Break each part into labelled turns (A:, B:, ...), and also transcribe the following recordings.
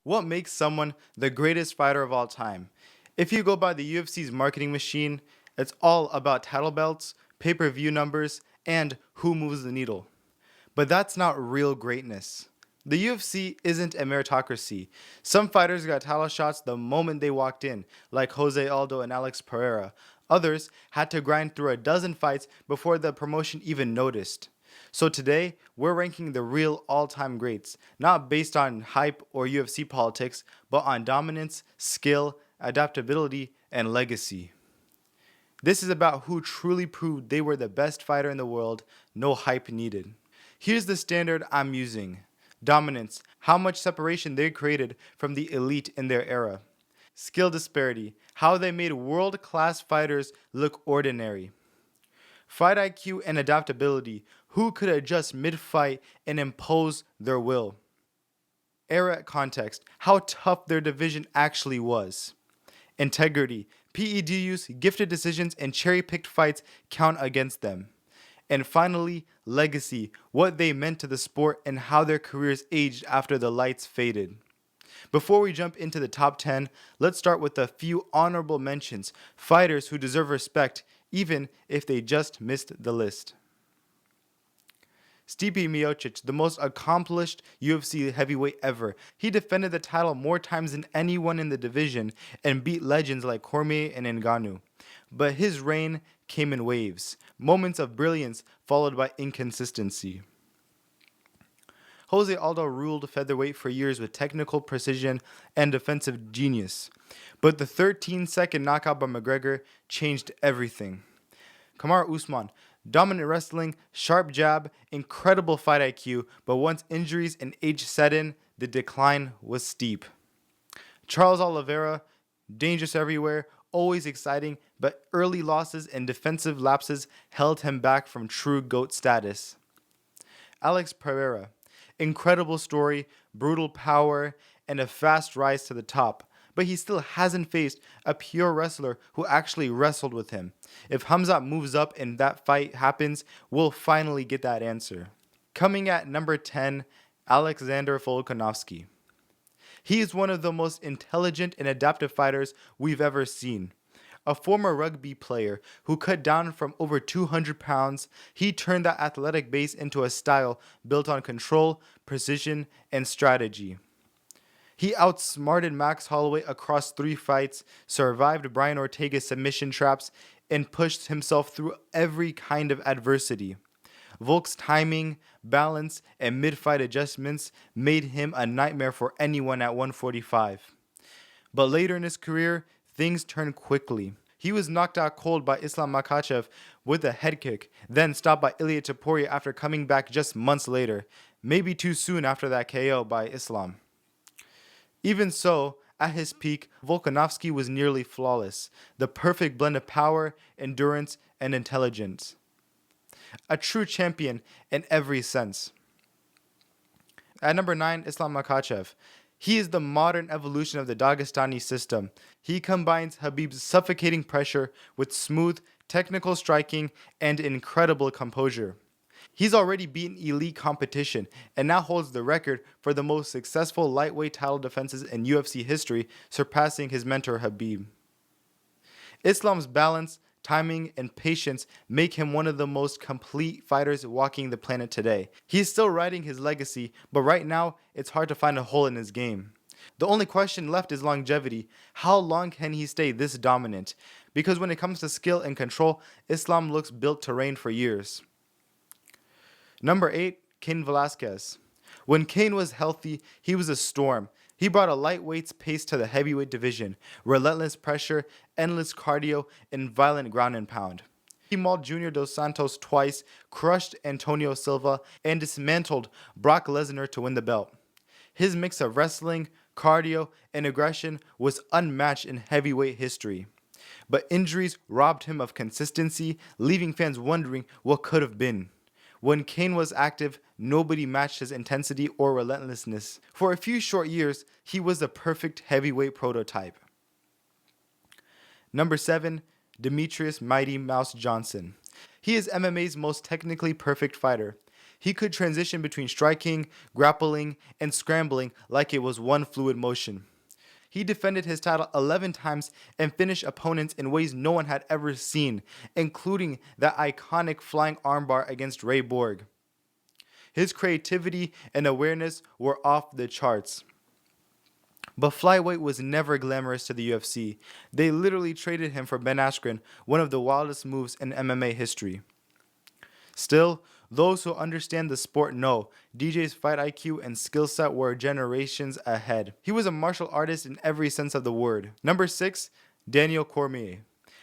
A: What makes someone the greatest fighter of all time? If you go by the UFC's marketing machine, it's all about title belts, pay-per-view numbers, and who moves the needle. But that's not real greatness. The UFC isn't a meritocracy. Some fighters got title shots the moment they walked in, like Jose Aldo and Alex Pereira. Others had to grind through a dozen fights before the promotion even noticed. So today, we're ranking the real all-time greats, not based on hype or UFC politics, but on dominance, skill, adaptability, and legacy. This is about who truly proved they were the best fighter in the world, no hype needed. Here's the standard I'm using. Dominance, how much separation they created from the elite in their era. Skill disparity, how they made world-class fighters look ordinary. Fight IQ and adaptability, who could adjust mid-fight and impose their will. Era context, how tough their division actually was. Integrity, PED use, gifted decisions, and cherry-picked fights count against them. And finally, legacy, what they meant to the sport and how their careers aged after the lights faded. Before we jump into the top 10, let's start with a few honorable mentions, fighters who deserve respect even if they just missed the list. Stipe Miocic, the most accomplished UFC heavyweight ever. He defended the title more times than anyone in the division and beat legends like Cormier and Ngannou. But his reign came in waves, moments of brilliance followed by inconsistency. Jose Aldo ruled featherweight for years with technical precision and defensive genius. But the 13-second knockout by McGregor changed everything. Kamaru Usman, dominant wrestling, sharp jab, incredible fight IQ, but once injuries and age set in, the decline was steep. Charles Oliveira, dangerous everywhere, always exciting, but early losses and defensive lapses held him back from true GOAT status. Alex Pereira, incredible story, brutal power, and a fast rise to the top. But he still hasn't faced a pure wrestler who actually wrestled with him. If Hamzat moves up and that fight happens, we'll finally get that answer. Coming at number 10, Alexander Volkanovski. He is one of the most intelligent and adaptive fighters we've ever seen. A former rugby player who cut down from over 200 pounds, he turned that athletic base into a style built on control, precision, and strategy. He outsmarted Max Holloway across 3 fights, survived Brian Ortega's submission traps, and pushed himself through every kind of adversity. Volk's timing, balance, and mid-fight adjustments made him a nightmare for anyone at 145. But later in his career, things turned quickly. He was knocked out cold by Islam Makhachev with a head kick, then stopped by Ilia Topuria after coming back just months later, maybe too soon after that KO by Islam. Even so, at his peak, Volkanovski was nearly flawless, the perfect blend of power, endurance, and intelligence. A true champion in every sense. At number 9, Islam Makhachev. He is the modern evolution of the Dagestani system. He combines Khabib's suffocating pressure with smooth, technical striking and incredible composure. He's already beaten elite competition and now holds the record for the most successful lightweight title defenses in UFC history, surpassing his mentor Khabib. Islam's balance, timing, and patience make him one of the most complete fighters walking the planet today. He's still writing his legacy, but right now, it's hard to find a hole in his game. The only question left is longevity. How long can he stay this dominant? Because when it comes to skill and control, Islam looks built to reign for years. Number 8, Cain Velasquez. When Cain was healthy, he was a storm. He brought a lightweight's pace to the heavyweight division, relentless pressure, endless cardio, and violent ground and pound. He mauled Junior Dos Santos twice, crushed Antonio Silva, and dismantled Brock Lesnar to win the belt. His mix of wrestling, cardio, and aggression was unmatched in heavyweight history. But injuries robbed him of consistency, leaving fans wondering what could have been. When Cain was active, nobody matched his intensity or relentlessness. For a few short years, he was the perfect heavyweight prototype. Number 7, Demetrius Mighty Mouse Johnson. He is MMA's most technically perfect fighter. He could transition between striking, grappling, and scrambling like it was one fluid motion. He defended his title 11 times and finished opponents in ways no one had ever seen, including that iconic flying armbar against Ray Borg. His creativity and awareness were off the charts. But flyweight was never glamorous to the UFC. They literally traded him for Ben Askren, one of the wildest moves in MMA history. Still, those who understand the sport know DJ's fight IQ and skill set were generations ahead. He was a martial artist in every sense of the word. Number 6, Daniel Cormier.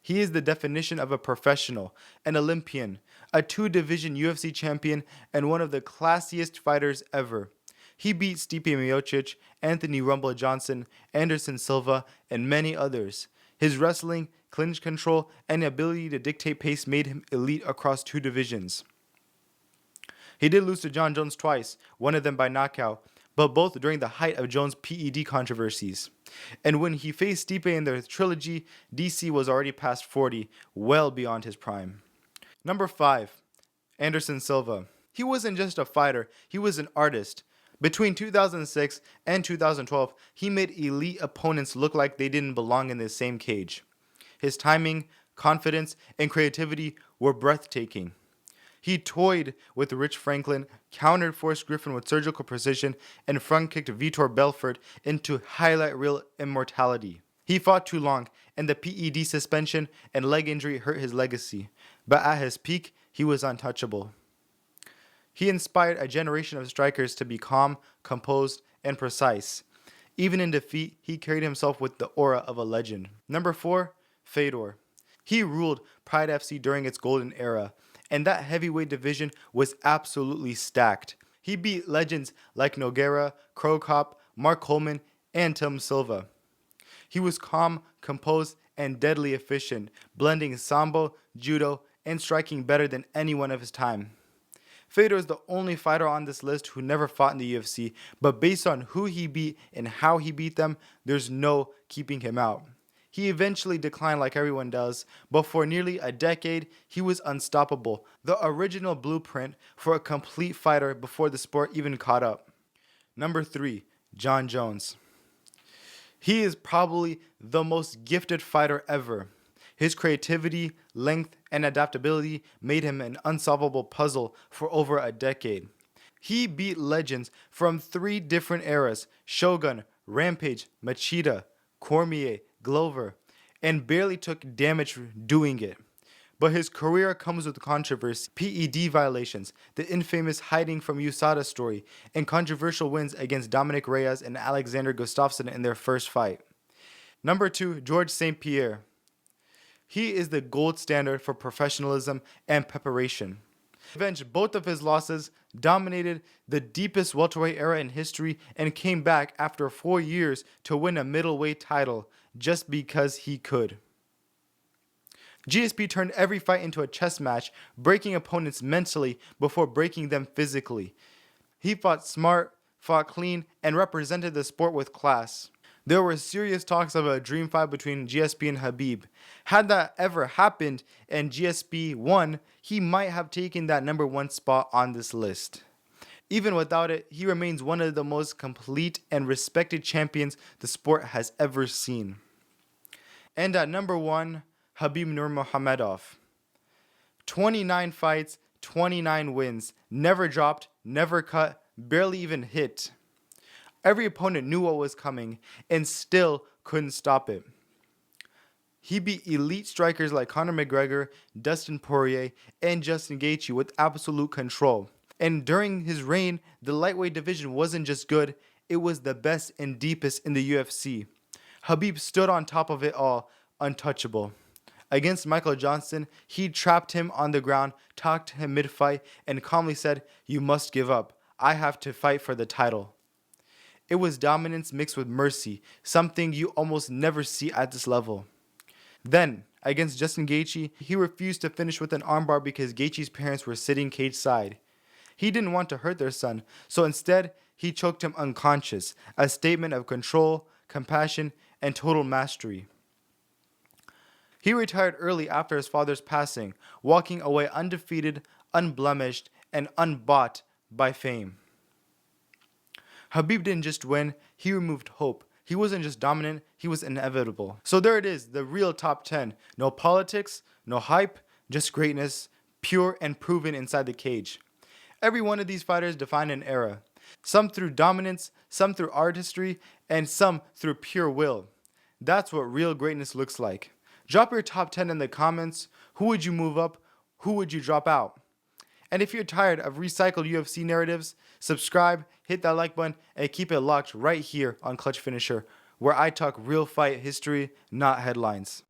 A: He is the definition of a professional, an Olympian, a 2-division UFC champion, and one of the classiest fighters ever. He beat Stipe Miocic, Anthony Rumble Johnson, Anderson Silva, and many others. His wrestling, clinch control, and ability to dictate pace made him elite across 2 divisions. He did lose to Jon Jones twice, one of them by knockout, but both during the height of Jones' PED controversies. And when he faced Stipe in their trilogy, DC was already past 40, well beyond his prime. Number 5, Anderson Silva. He wasn't just a fighter, he was an artist. Between 2006 and 2012, he made elite opponents look like they didn't belong in the same cage. His timing, confidence, and creativity were breathtaking. He toyed with Rich Franklin, countered Forrest Griffin with surgical precision, and front-kicked Vitor Belfort into highlight reel immortality. He fought too long, and the PED suspension and leg injury hurt his legacy. But at his peak, he was untouchable. He inspired a generation of strikers to be calm, composed, and precise. Even in defeat, he carried himself with the aura of a legend. Number 4, Fedor. He ruled Pride FC during its golden era, and that heavyweight division was absolutely stacked. He beat legends like Nogueira, Crow Cop, Mark Coleman, and Tim Silva. He was calm, composed, and deadly efficient, blending sambo, judo, and striking better than anyone of his time. Fedor is the only fighter on this list who never fought in the UFC, but based on who he beat and how he beat them, there's no keeping him out. He eventually declined like everyone does, but for nearly a decade, he was unstoppable, the original blueprint for a complete fighter before the sport even caught up. Number 3, Jon Jones. He is probably the most gifted fighter ever. His creativity, length, and adaptability made him an unsolvable puzzle for over a decade. He beat legends from 3 different eras: Shogun, Rampage, Machida, Cormier, Glover, and barely took damage doing it. But his career comes with controversy, PED violations, the infamous hiding from USADA story, and controversial wins against Dominic Reyes and Alexander Gustafsson in their first fight. Number 2, Georges St. Pierre. He is the gold standard for professionalism and preparation. He avenged both of his losses, dominated the deepest welterweight era in history, and came back after 4 years to win a middleweight title just because he could. GSP turned every fight into a chess match, breaking opponents mentally before breaking them physically. He fought smart, fought clean, and represented the sport with class. There were serious talks of a dream fight between GSP and Khabib. Had that ever happened and GSP won, he might have taken that number 1 spot on this list. Even without it, he remains one of the most complete and respected champions the sport has ever seen. And at number 1, Khabib Nurmagomedov. 29 fights, 29 wins, never dropped, never cut, barely even hit. Every opponent knew what was coming and still couldn't stop it. He beat elite strikers like Conor McGregor, Dustin Poirier, and Justin Gaethje with absolute control. And during his reign, the lightweight division wasn't just good, it was the best and deepest in the UFC. Khabib stood on top of it all, untouchable. Against Michael Johnson, he trapped him on the ground, talked to him mid-fight, and calmly said, "You must give up. I have to fight for the title." It was dominance mixed with mercy, something you almost never see at this level. Then, against Justin Gaethje, he refused to finish with an armbar because Gaethje's parents were sitting cage side. He didn't want to hurt their son, so instead, he choked him unconscious, a statement of control, compassion, and total mastery. He retired early after his father's passing, walking away undefeated, unblemished, and unbought by fame. Khabib didn't just win, he removed hope. He wasn't just dominant, he was inevitable. So there it is, the real top 10. No politics, no hype, just greatness, pure and proven inside the cage. Every one of these fighters defined an era. Some through dominance, some through artistry, and some through pure will. That's what real greatness looks like. Drop your top 10 in the comments. Who would you move up? Who would you drop out? And if you're tired of recycled UFC narratives, subscribe, hit that like button, and keep it locked right here on Clutch Finisher, where I talk real fight history, not headlines.